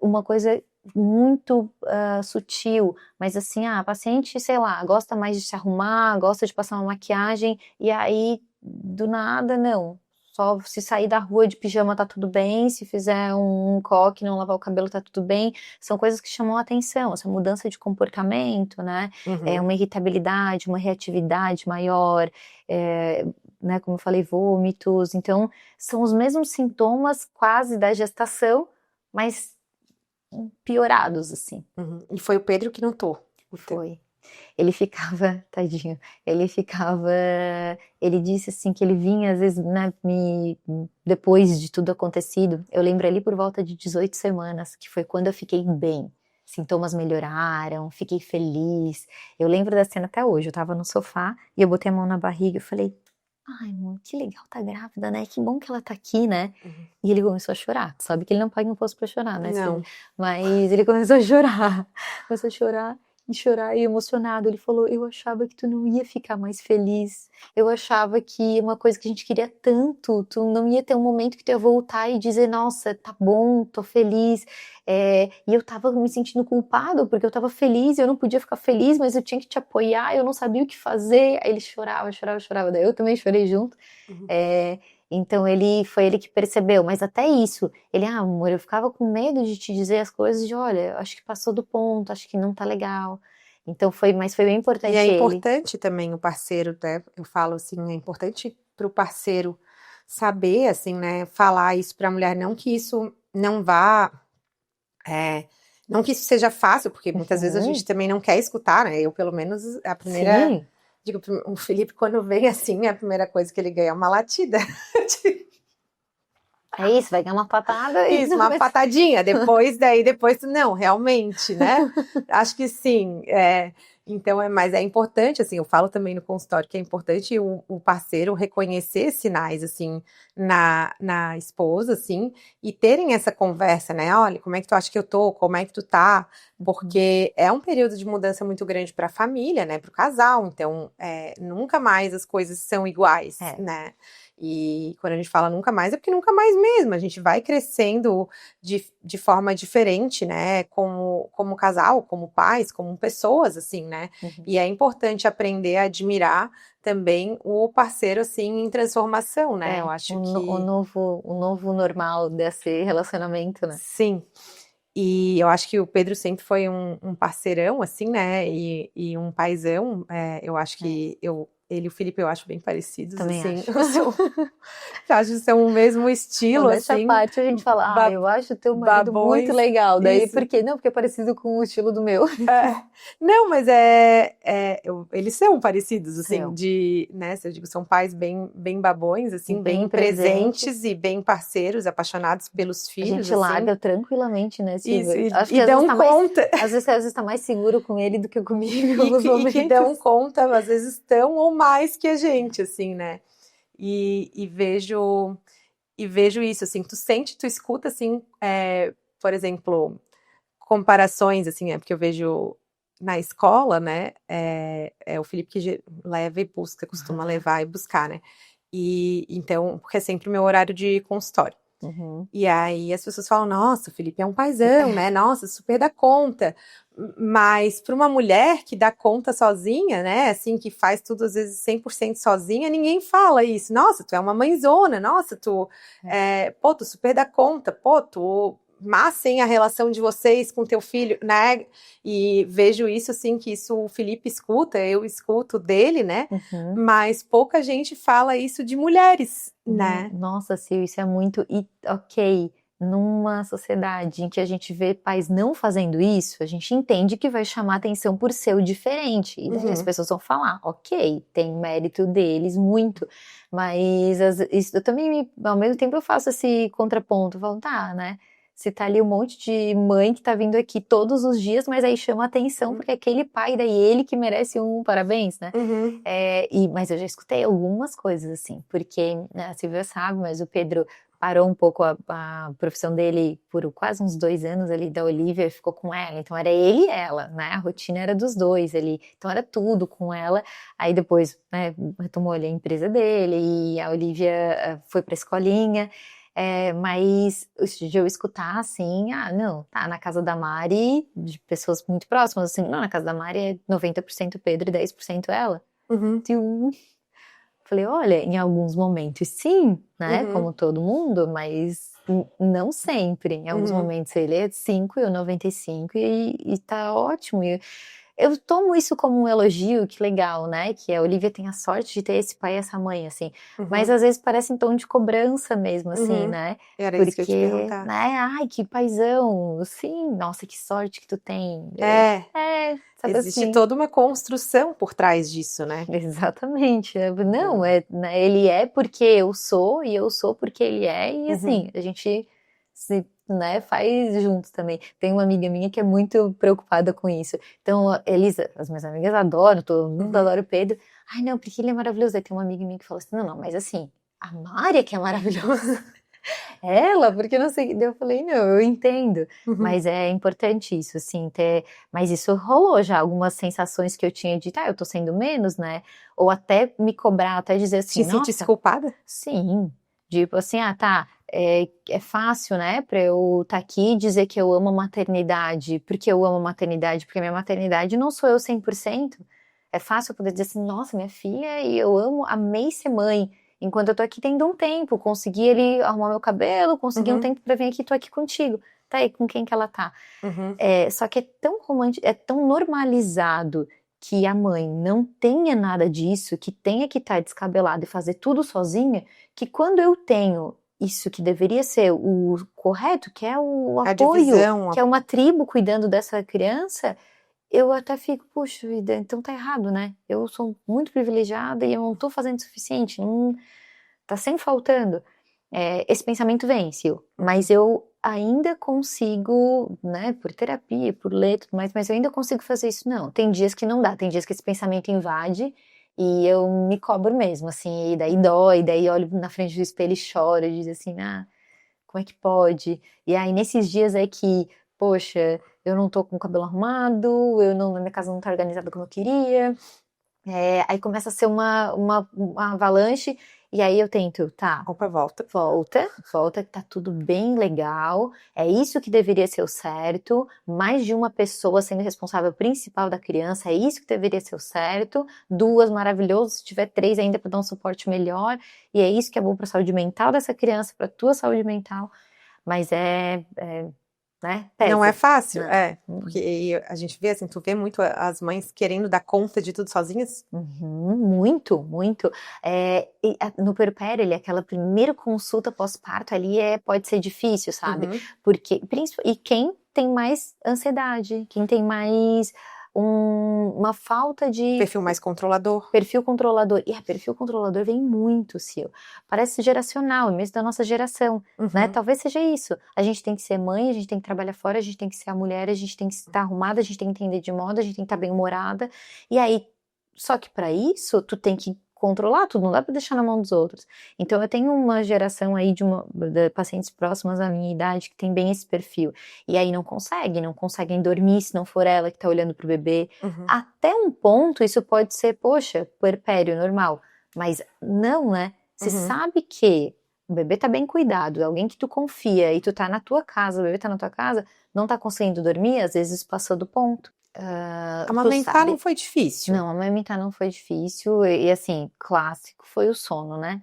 uma coisa muito sutil, mas assim, a paciente, sei lá, gosta mais de se arrumar, gosta de passar uma maquiagem, e aí, do nada, não. Só se sair da rua de pijama tá tudo bem, se fizer um coque, não lavar o cabelo tá tudo bem. São coisas que chamam a atenção, essa mudança de comportamento, né? Uma irritabilidade, uma reatividade maior, né? Como eu falei, vômitos. Então, são os mesmos sintomas quase da gestação, mas piorados, assim. E foi o Pedro que notou. Foi. Ele ficava, tadinho, ele disse assim que ele vinha às vezes, né, depois de tudo acontecido, eu lembro ali por volta de 18 semanas, que foi quando eu fiquei bem, sintomas melhoraram, fiquei feliz, eu lembro da cena até hoje, eu tava no sofá e eu botei a mão na barriga e falei, ai, amor, que legal, tá grávida, né? Que bom que ela tá aqui, né? E ele começou a chorar. Tu sabe que ele não paga imposto pra chorar, né? Não. Mas ele começou a chorar. Começou a chorar e emocionado. Ele falou, eu achava que tu não ia ficar mais feliz. Eu achava que uma coisa que a gente queria tanto, tu não ia ter um momento que tu ia voltar e dizer, nossa, tá bom, tô feliz. E eu tava me sentindo culpado, porque eu tava feliz, eu não podia ficar feliz, mas eu tinha que te apoiar, eu não sabia o que fazer. Aí ele chorava. Daí eu também chorei junto. Então foi ele que percebeu, mas até isso, ele, amor, eu ficava com medo de te dizer as coisas de, olha, acho que passou do ponto, acho que não tá legal. Então mas foi bem importante E é ele. importante também o parceiro, né? Eu falo assim, é importante pro parceiro saber, assim, né? Falar isso pra mulher, não que isso não vá, não que isso seja fácil, porque muitas vezes a gente também não quer escutar, né? Eu, pelo menos, a primeira... Sim. Digo, o Felipe, quando vem assim, a primeira coisa que ele ganha é uma latida. É isso, vai ganhar uma patada. Isso, uma patadinha. Depois, não, realmente, né? Acho que sim. Então, mas é importante, assim, eu falo também no consultório que é importante o parceiro reconhecer sinais, assim, na esposa, assim, e terem essa conversa, né? Olha, como é que tu acha que eu tô? Como é que tu tá? Porque é um período de mudança muito grande para a família, né? Para o casal. Então, nunca mais as coisas são iguais, né? E quando a gente fala nunca mais, é porque nunca mais mesmo. A gente vai crescendo de forma diferente, né? Como casal, como pais, como pessoas, assim, né? E é importante aprender a admirar também o parceiro, assim, em transformação, né? Eu acho o novo normal desse relacionamento, né? Sim. E eu acho que o Pedro sempre foi um parceirão, assim, né? E um paizão. Eu acho que ele e o Felipe eu acho bem parecidos, Também assim. acho. Eu acho que são o mesmo estilo, Nessa assim. parte a gente fala, eu acho teu marido muito babões, legal. Daí, isso. por quê? Não, porque é parecido com o estilo do meu. Não, mas eles são parecidos, assim, São. né? Se eu digo, são pais bem, bem babões, assim, Bem bem presentes e bem parceiros, apaixonados pelos A filhos, gente assim. larga tranquilamente, né, Silvia? Isso, Acho que e às dão vezes conta. às vezes tá mais seguro com ele do que comigo em alguns E momentos. que dão conta, às vezes tão ou mais que a gente, assim, né? E vejo isso, assim, tu escuta, assim, por exemplo, comparações, assim, porque eu vejo na escola, né, é o Felipe que leva e busca, costuma levar e buscar, né? E então, porque é sempre o meu horário de consultório. E aí as pessoas falam, nossa, o Felipe é um paizão, né? Nossa, super dá conta. Mas para uma mulher que dá conta sozinha, né? Assim, que faz tudo às vezes 100% sozinha, ninguém fala isso. Nossa, tu é uma mãezona, nossa, tu super dá conta, tu massem a relação de vocês com teu filho, né? E vejo isso, assim, que isso o Felipe escuta, eu escuto dele, né? Mas pouca gente fala isso de mulheres, né? Nossa, Sil, isso é muito... ok, numa sociedade em que a gente vê pais não fazendo isso, a gente entende que vai chamar atenção por ser o diferente. E daí as pessoas vão falar, ok, tem mérito deles, muito. Mas isso, eu também, ao mesmo tempo, eu faço esse contraponto. Eu falo, tá, né? Se tá ali um monte de mãe que tá vindo aqui todos os dias, mas aí chama atenção, porque aquele pai daí, ele que merece um parabéns, né? Mas eu já escutei algumas coisas assim, porque a Silvia sabe, mas o Pedro parou um pouco a profissão dele por quase uns 2 anos ali da Olivia e ficou com ela, então era ele e ela, né, a rotina era dos dois ali, então era tudo com ela, aí depois, né, retomou ali a empresa dele e a Olivia foi pra escolinha, mas de eu escutar assim, não, tá na casa da Mari, de pessoas muito próximas, assim, não, na casa da Mari é 90% Pedro e 10% ela. Falei, olha, em alguns momentos sim, né, como todo mundo, mas não sempre. Em alguns momentos ele é 5 e eu 95 e tá ótimo. E eu tomo isso como um elogio, que legal, né? Que a Olivia tem a sorte de ter esse pai e essa mãe, assim. Mas às vezes parece em tom de cobrança mesmo, assim, né? Era isso que eu ia te perguntar. Né? Ai, que paizão. Sim, nossa, que sorte que tu tem. Sabe Existe assim? toda uma construção por trás disso, né? Exatamente. Não, né, ele é porque eu sou e eu sou porque ele é. E assim, a gente se, né, faz juntos também. Tem uma amiga minha que é muito preocupada com isso. Então, Elisa, as minhas amigas adoram, todo mundo adora o Pedro. Ai, não, porque ele é maravilhoso. Aí tem uma amiga minha que fala assim, não, mas assim, a Mari é que é maravilhosa. Ela, porque não sei. Eu falei, não, eu entendo. Mas é importante isso, assim, Mas isso rolou já, algumas sensações que eu tinha de, eu tô sendo menos, né? Ou até me cobrar, até dizer assim, Te sentisse culpada? Sim. Tipo assim, é fácil, né, pra eu estar aqui e dizer que eu amo a maternidade, porque eu amo a maternidade, porque minha maternidade não sou eu 100%. É fácil eu poder dizer assim, nossa, minha filha, e eu amei ser mãe. Enquanto eu tô aqui tendo um tempo, consegui ali arrumar meu cabelo, consegui um tempo pra vir aqui, tô aqui contigo. Tá aí, com quem que ela tá? Só que é tão romântico, é tão normalizado que a mãe não tenha nada disso, que tenha que estar descabelada e fazer tudo sozinha, que quando eu tenho isso que deveria ser o correto, que é o apoio, divisão, que é uma tribo cuidando dessa criança, eu até fico, puxa vida, então tá errado, né? Eu sou muito privilegiada e eu não tô fazendo o suficiente, tá sempre faltando. Esse pensamento vem, Sil, mas eu ainda consigo, né, por terapia, por ler tudo mais, mas eu ainda consigo fazer isso, não. Tem dias que não dá, tem dias que esse pensamento invade e eu me cobro mesmo, assim, e daí dói, daí olho na frente do espelho e choro, e diz assim, como é que pode? E aí nesses dias é que, poxa, eu não tô com o cabelo arrumado, na minha casa não tá organizada como eu queria, aí começa a ser uma avalanche E aí eu tento, tá, Opa, volta. volta, que tá tudo bem legal, é isso que deveria ser o certo, mais de uma pessoa sendo responsável principal da criança, é isso que deveria ser o certo, 2, maravilhoso, se tiver 3 ainda para dar um suporte melhor, e é isso que é bom para a saúde mental dessa criança, para tua saúde mental, mas né, Não é pesa. fácil, Não. porque a gente vê assim, tu vê muito as mães querendo dar conta de tudo sozinhas? Muito, muito. No puerpério, aquela primeira consulta pós-parto ali pode ser difícil, sabe? Uhum. Porque, e quem tem mais ansiedade, quem tem mais uma falta de Perfil mais controlador. perfil controlador. E perfil controlador vem muito, Sil. Parece geracional, mesmo da nossa geração, né? Uhum. Talvez seja isso. A gente tem que ser mãe, a gente tem que trabalhar fora, a gente tem que ser a mulher, a gente tem que estar arrumada, a gente tem que entender de moda, a gente tem que estar bem-humorada. E aí, só que para isso, tu tem que controlar tudo, não dá para deixar na mão dos outros. Então, eu tenho uma geração aí de pacientes próximas à minha idade que tem bem esse perfil. E aí não conseguem dormir se não for ela que tá olhando pro bebê. Uhum. Até um ponto, isso pode ser, poxa, puerpério, normal. Mas não, né? Você sabe que o bebê tá bem cuidado, é alguém que tu confia e tu tá na tua casa, o bebê tá na tua casa, não tá conseguindo dormir, às vezes passou do ponto. Amamentar não foi difícil. Não, amamentar não foi difícil e assim, clássico foi o sono, né?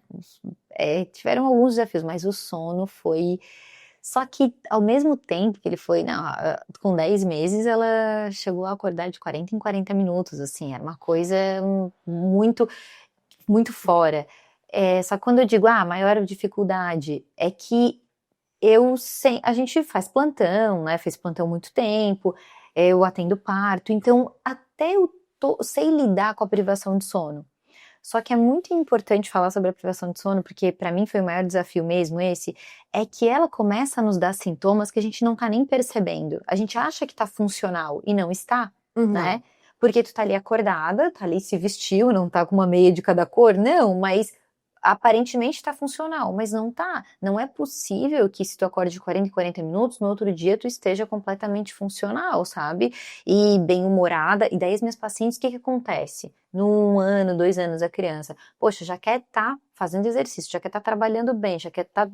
Tiveram alguns desafios, mas o sono foi... Só que ao mesmo tempo que ele foi, com 10 meses, ela chegou a acordar de 40 em 40 minutos, assim, era uma coisa muito, muito fora. Só que quando eu digo, a maior dificuldade é que a gente faz plantão, né? Fez plantão muito tempo, eu atendo parto, então até eu sei lidar com a privação de sono. Só que é muito importante falar sobre a privação de sono, porque para mim foi o maior desafio mesmo esse, é que ela começa a nos dar sintomas que a gente não tá nem percebendo. A gente acha que tá funcional e não está, né? Porque tu tá ali acordada, tá ali se vestiu, não tá com uma meia de cada cor, não, mas aparentemente tá funcional, mas não tá. Não é possível que se tu acorde de 40 em 40 minutos, no outro dia tu esteja completamente funcional, sabe? E bem-humorada. E daí as minhas pacientes, o que acontece? Num ano, 2 anos a criança, poxa, já quer estar fazendo exercício, já quer estar trabalhando bem, já quer estar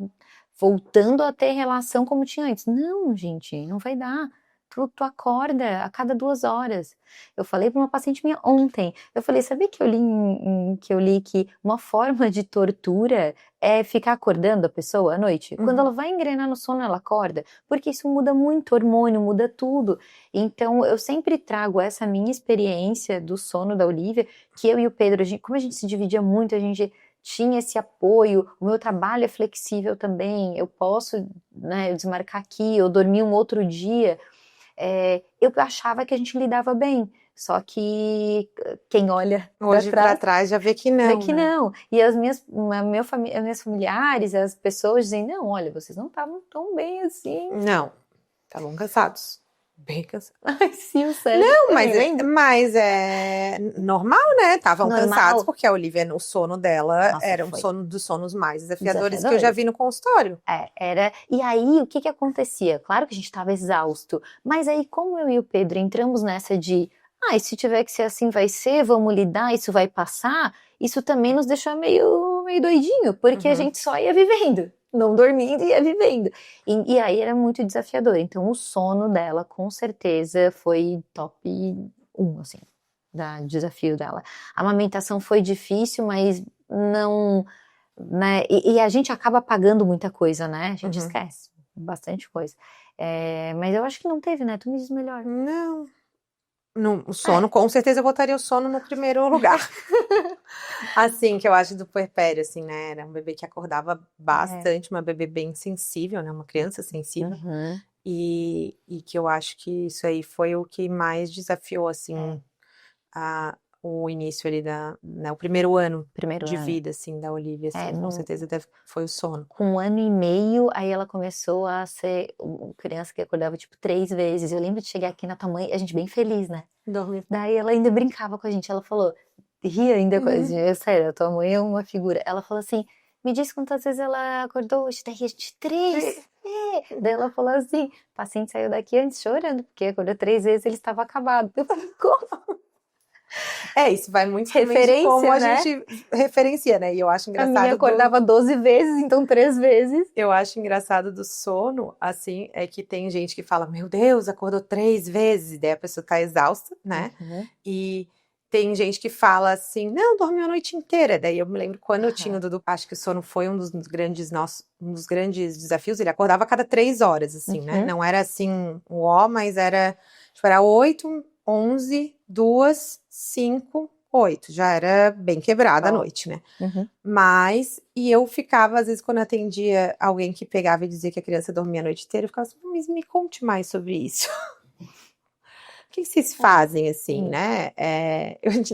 voltando a ter relação como tinha antes. Não, gente, não vai dar. Tu acorda a cada 2 horas. Eu falei para uma paciente minha ontem, eu falei, sabia que eu li que uma forma de tortura é ficar acordando a pessoa à noite? Quando ela vai engrenar no sono, ela acorda, porque isso muda muito o hormônio, muda tudo. Então, eu sempre trago essa minha experiência do sono da Olivia, que eu e o Pedro, como a gente se dividia muito, a gente tinha esse apoio, o meu trabalho é flexível também, eu posso, né, desmarcar aqui, eu dormir um outro dia, eu achava que a gente lidava bem, só que quem olha Hoje para trás já vê que não. Vê que não. E as minhas familiares, as pessoas dizem, não, olha, vocês não estavam tão bem assim. Não, estavam cansados. Bem cansados. Ai, sim, sério. Não, mas é normal, né? Estavam cansados porque a Olivia, no sono dela, era um sono dos sonos mais desafiadores que eu já vi no consultório. Era. E aí, o que acontecia? Claro que a gente estava exausto, mas aí, como eu e o Pedro entramos nessa de, e se tiver que ser assim, vai ser, vamos lidar, isso vai passar, isso também nos deixou meio doidinho, porque a gente só ia vivendo. Não dormindo e ia vivendo. E aí era muito desafiador. Então o sono dela, com certeza, foi top 1, assim, do desafio dela. A amamentação foi difícil, mas não, né? E a gente acaba pagando muita coisa, né? A gente esquece bastante coisa. Mas eu acho que não teve, né? Tu me diz melhor. Não. O sono, com certeza eu botaria o sono no primeiro lugar. Assim, que eu acho do puerpério, assim, né? Era um bebê que acordava bastante, uma bebê bem sensível, né? Uma criança sensível. E que eu acho que isso aí foi o que mais desafiou, assim, o início ali né, o primeiro ano de vida, assim, da Olivia, assim, com certeza foi o sono. Com 1 ano e meio, aí ela começou a ser uma criança que acordava, tipo, 3 vezes. Eu lembro de chegar aqui na tua mãe, a gente bem feliz, né? Dormir. Daí ela ainda brincava com a gente, ela falou, ria ainda com a gente, sério, a tua mãe é uma figura. Ela falou assim, me diz quantas vezes ela acordou hoje, daí a gente, 3. Daí ela falou assim, o paciente saiu daqui antes chorando, porque acordou 3 vezes, ele estava acabado. Eu falei, como? Isso vai muito também de como Referência, a né? gente referencia, né? E eu acho A engraçado minha acordava 12 vezes, então 3 vezes. Eu acho engraçado do sono, assim, é que tem gente que fala, meu Deus, acordou 3 vezes, e daí a pessoa tá exausta, né? Uhum. E tem gente que fala assim, não, dormiu a noite inteira. Daí eu me lembro quando eu tinha o Aham. Dudu, acho que o sono foi um dos grandes desafios. Ele acordava a cada 3 horas, assim, né? Uhum. Não era assim, o ó, mas era, tipo, era 8, 11, 2, 5, 8. Já era bem quebrada a Ó. noite, né? Uhum. E eu ficava, às vezes, quando eu atendia alguém que pegava e dizia que a criança dormia a noite inteira, eu ficava assim, mas me conte mais sobre isso. O que vocês fazem, assim, Sim. né?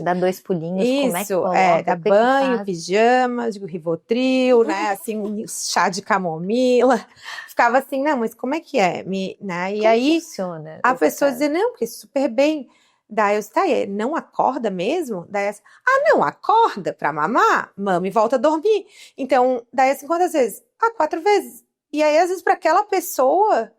Dá 2 pulinhos, como é que Isso, coloca, dá o que que banho, faz? pijama, de Rivotril, né? Assim, chá de camomila. Ficava assim, não, mas como é que é? Né? E Como aí funciona a esse pessoa caso? dizia, não, porque super bem. Daí eu disse, tá, e não acorda mesmo? Daí assim, não, acorda pra mamar, mama e volta a dormir. Então, daí assim, quantas vezes? 4 vezes. E aí, às vezes, para aquela pessoa,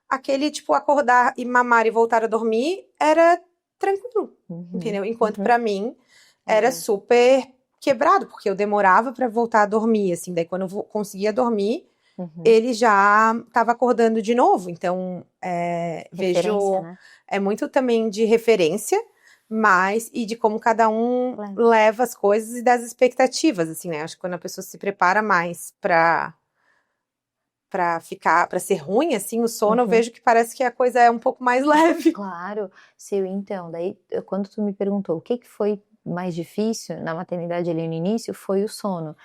aquele, tipo, acordar e mamar e voltar a dormir era tranquilo, Uhum. entendeu? Enquanto Uhum. pra mim era É. super quebrado, porque eu demorava pra voltar a dormir, assim, daí quando eu conseguia dormir, Uhum. ele já estava acordando de novo. Então, Referência, vejo, né? é muito também de referência, mas e de como cada um Leva. leva as coisas e das expectativas, assim, né? Acho que quando a pessoa se prepara mais para ser ruim, assim, o sono, eu Uhum. vejo que parece que a coisa é um pouco mais leve. Claro, Sil, então, daí quando tu me perguntou o que que foi mais difícil na maternidade ali no início, foi o sono.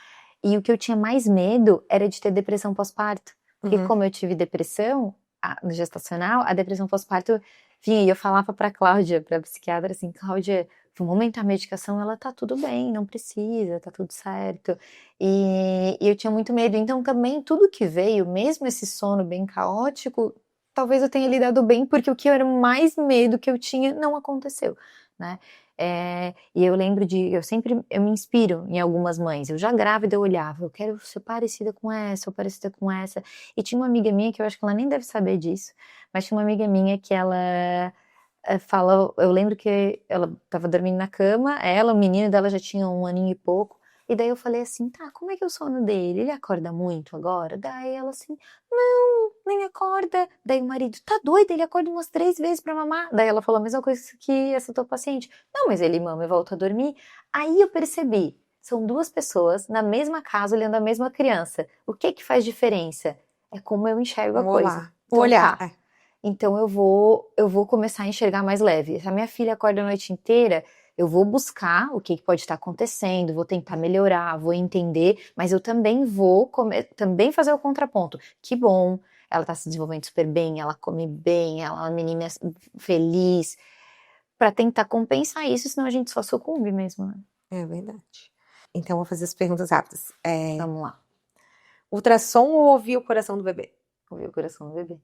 E o que eu tinha mais medo era de ter depressão pós-parto, porque Uhum. como eu tive depressão no gestacional, a depressão pós-parto vinha e eu falava pra Cláudia, pra psiquiatra, assim, Cláudia, vamos aumentar a medicação, ela tá tudo bem, não precisa, tá tudo certo. E eu tinha muito medo, então também tudo que veio, mesmo esse sono bem caótico, talvez eu tenha lidado bem, porque o que era mais medo que eu tinha não aconteceu, né? E eu lembro eu me inspiro em algumas mães. Eu já grávida eu olhava, eu quero ser parecida com essa, ou parecida com essa. E tinha uma amiga minha que eu acho que ela nem deve saber disso, mas tinha uma amiga minha que ela fala, eu lembro que ela estava dormindo na cama, ela, o menino dela já tinha 1 aninho e pouco. E daí eu falei assim, tá, como é que é o sono dele? Ele acorda muito agora? Daí ela assim, não, nem acorda. Daí o marido, tá doido, ele acorda umas 3 vezes pra mamar. Daí ela falou a mesma coisa que essa tua paciente. Não, mas ele mama e volta a dormir. Aí eu percebi, são duas pessoas na mesma casa olhando a mesma criança. O que que faz diferença? É como eu enxergo a Um coisa. olhar. O Então olhar. tá. Então eu vou começar a enxergar mais leve. Se a minha filha acorda a noite inteira, eu vou buscar o que pode estar acontecendo, vou tentar melhorar, vou entender, mas eu também vou também fazer o contraponto. Que bom, ela está se desenvolvendo super bem, ela come bem, ela é uma menina feliz, para tentar compensar isso, senão a gente só sucumbe mesmo, né? É verdade. Então, vou fazer as perguntas rápidas. Vamos lá, Ultrassom ou ouvir o coração do bebê? ouvir o coração do bebê.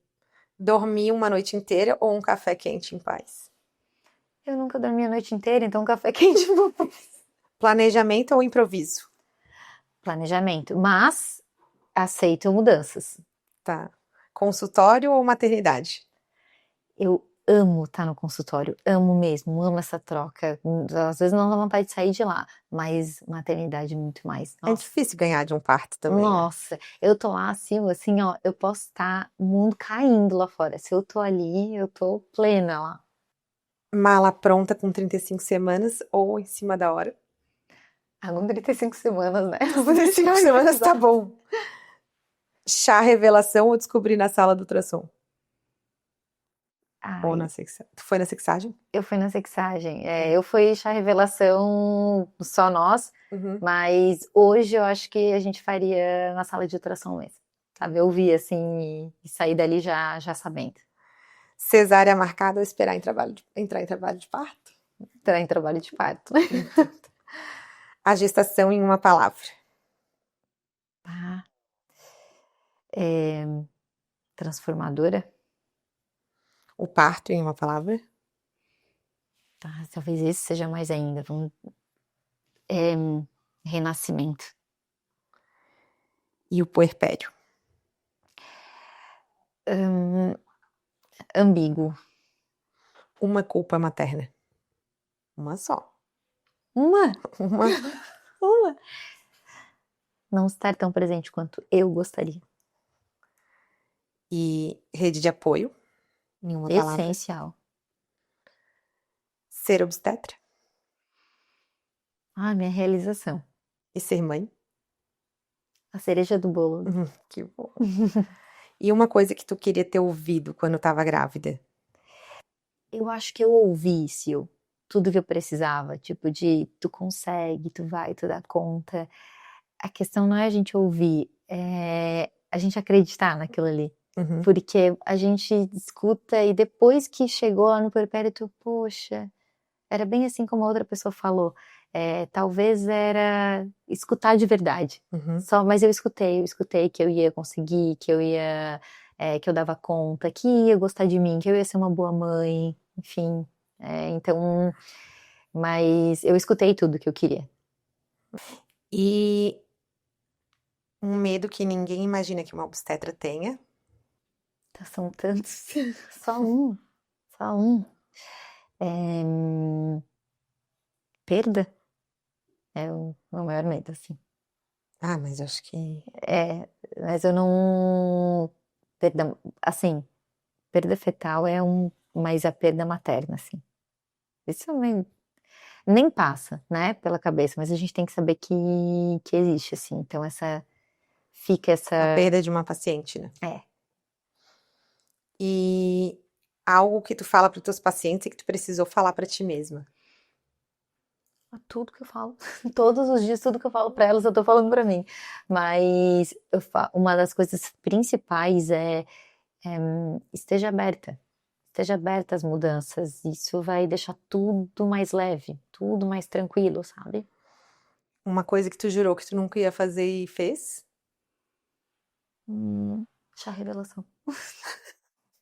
Dormir uma noite inteira ou um café quente em paz? Eu nunca dormi a noite inteira, então café quente não. Planejamento ou improviso? Planejamento, mas aceito mudanças. Tá. Consultório ou maternidade? Eu amo estar no consultório, amo mesmo, amo essa troca. Às vezes não dá vontade de sair de lá, mas maternidade muito mais. É Nossa, difícil ganhar de um parto também, né? nossa, eu tô lá assim, ó, eu posso estar o mundo caindo lá fora. Se eu tô ali, eu tô plena lá. Mala pronta com 35 semanas ou em cima da hora? Ah, com 35 semanas, né? 35 semanas tá bom. Chá revelação ou descobrir na sala do ultrassom? Ou Ai, na sexagem? Tu foi na sexagem? eu fui na sexagem. É. Eu fui chá revelação só nós, Uhum. mas hoje eu acho que a gente faria na sala de ultrassom mesmo. Sabe? Eu vi assim e sair dali já sabendo. Cesárea marcada ou esperar entrar em trabalho de parto? Entrar em trabalho de parto. Então, a gestação em uma palavra. Tá. É, transformadora. O parto em uma palavra. Tá, talvez esse seja mais ainda. É, renascimento. E o puerpério. Hum, ambíguo. Uma culpa materna. Uma só. Uma? Uma. Uma. Não estar tão presente quanto eu gostaria. E rede de apoio, em uma palavra. Essencial. Ser obstetra Minha realização. e ser mãe. A cereja do bolo. Que bom. E uma coisa que tu queria ter ouvido quando tava grávida? Eu acho que eu ouvi, Sil, tudo que eu precisava, tipo de tu consegue, tu vai, tu dá conta. A questão não é a gente ouvir, é a gente acreditar naquilo ali. Uhum. Porque a gente escuta e depois que chegou lá no puerpério, tu, poxa, era bem assim como a outra pessoa falou. Talvez era escutar de verdade. Uhum. Mas eu escutei que eu ia conseguir, que eu ia, que eu dava conta, que ia gostar de mim, que eu ia ser uma boa mãe, enfim. Então, mas eu escutei tudo que eu queria. E um medo que ninguém imagina que uma obstetra tenha? São tantos. Só um. Só um. Perda é o meu maior medo, assim. Mas eu acho que... Mas eu não... Perda, assim, perda fetal mas a perda materna, assim. Isso nem passa, né, pela cabeça, mas a gente tem que saber que existe, assim. Então, fica essa... A perda de uma paciente, né? E algo que tu fala para os teus pacientes e que tu precisou falar para ti mesma? Tudo que eu falo, todos os dias, tudo que eu falo para elas, eu tô falando para mim. Mas uma das coisas principais esteja aberta. Esteja aberta às mudanças. Isso vai deixar tudo mais leve, tudo mais tranquilo, sabe? Uma coisa que tu jurou que tu nunca ia fazer e fez? Chá revelação.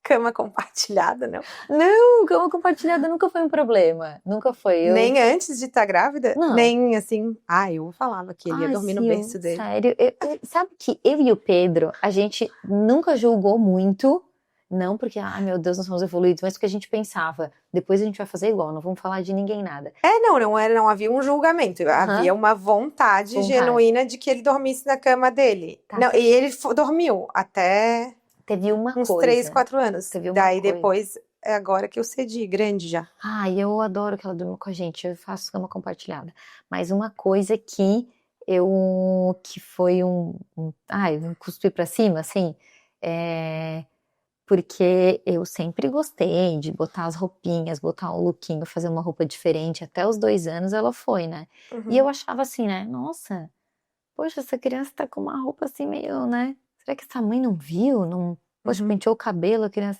Cama compartilhada, não? Não, cama compartilhada nunca foi um problema. Nunca foi. Nem antes de estar grávida? Não. Nem assim, eu falava que ele ia dormir no berço dele. Sério, sabe que eu e o Pedro, a gente nunca julgou muito, não porque, meu Deus, nós somos evoluídos, mas porque a gente pensava, depois a gente vai fazer igual, não vamos falar de ninguém nada. Não havia um julgamento, havia uma vontade genuína de que ele dormisse na cama dele. Tá. Não, e ele dormiu até teve uns coisa, 3, 4 anos. Daí coisa. Depois, é agora que eu cedi, grande já. E eu adoro que ela durma com a gente, eu faço cama compartilhada. Mas uma coisa que foi um cuspi pra cima, assim, porque eu sempre gostei de botar as roupinhas, botar um lookinho, fazer uma roupa diferente. Até os 2 anos ela foi, né? Uhum. E eu achava assim, né? Nossa, poxa, essa criança tá com uma roupa assim meio, né? Será que essa mãe não viu? Poxa, penteou o cabelo, a criança...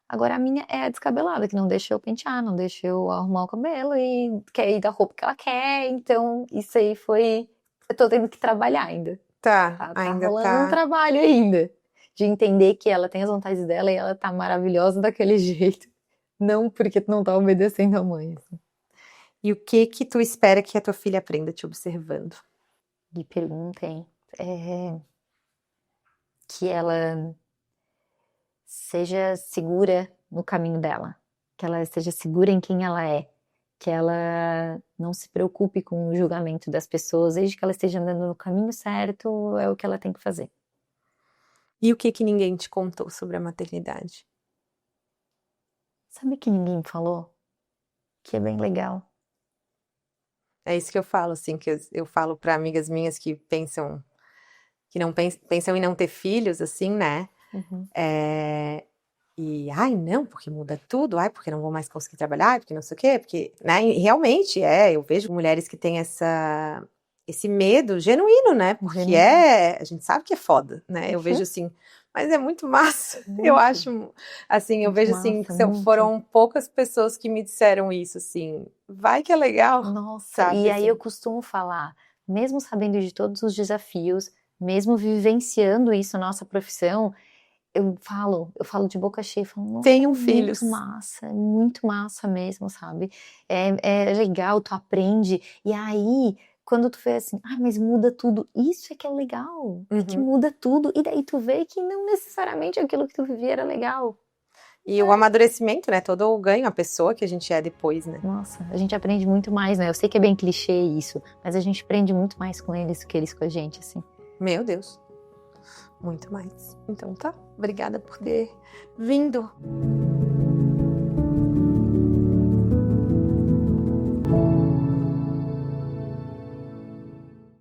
Agora a minha é a descabelada, que não deixa eu pentear, não deixa eu arrumar o cabelo e quer ir da roupa que ela quer. Então, isso aí foi... Eu tô tendo que trabalhar ainda. Tá ainda rolando um trabalho ainda. De entender que ela tem as vontades dela e ela tá maravilhosa daquele jeito. Não porque tu não tá obedecendo a mãe. Assim. E o que tu espera que a tua filha aprenda te observando? Me perguntem. Que ela seja segura no caminho dela. Que ela seja segura em quem ela é. Que ela não se preocupe com o julgamento das pessoas. Desde que ela esteja andando no caminho certo, é o que ela tem que fazer. E o que ninguém te contou sobre a maternidade? Sabe que ninguém falou? Que é bem legal. É isso que eu falo, assim, que eu falo para amigas minhas que pensam em não ter filhos, assim, né? Uhum. Não, porque muda tudo, porque não vou mais conseguir trabalhar, porque não sei o quê, porque, né? E realmente, eu vejo mulheres que têm esse medo genuíno, né? Porque a gente sabe que é foda, né? Eu vejo assim, mas é muito massa. Muito. Eu acho, assim, eu vejo assim, que foram poucas pessoas que me disseram isso, assim, vai que é legal. Nossa, sabe, e aí assim. eu costumo falar, mesmo sabendo de todos os desafios, mesmo vivenciando isso, nossa profissão, eu falo de boca cheia, falo, tenham filhos. Muito massa mesmo, sabe? É legal, tu aprende, e aí, quando tu vê assim, mas muda tudo, isso é que é legal, que muda tudo, e daí tu vê que não necessariamente aquilo que tu vivia era legal. E o amadurecimento, né? Todo o ganho, a pessoa que a gente é depois, né? Nossa, a gente aprende muito mais, né? Eu sei que é bem clichê isso, mas a gente aprende muito mais com eles do que eles com a gente, assim. Meu Deus. Muito mais. Então tá. Obrigada por ter vindo.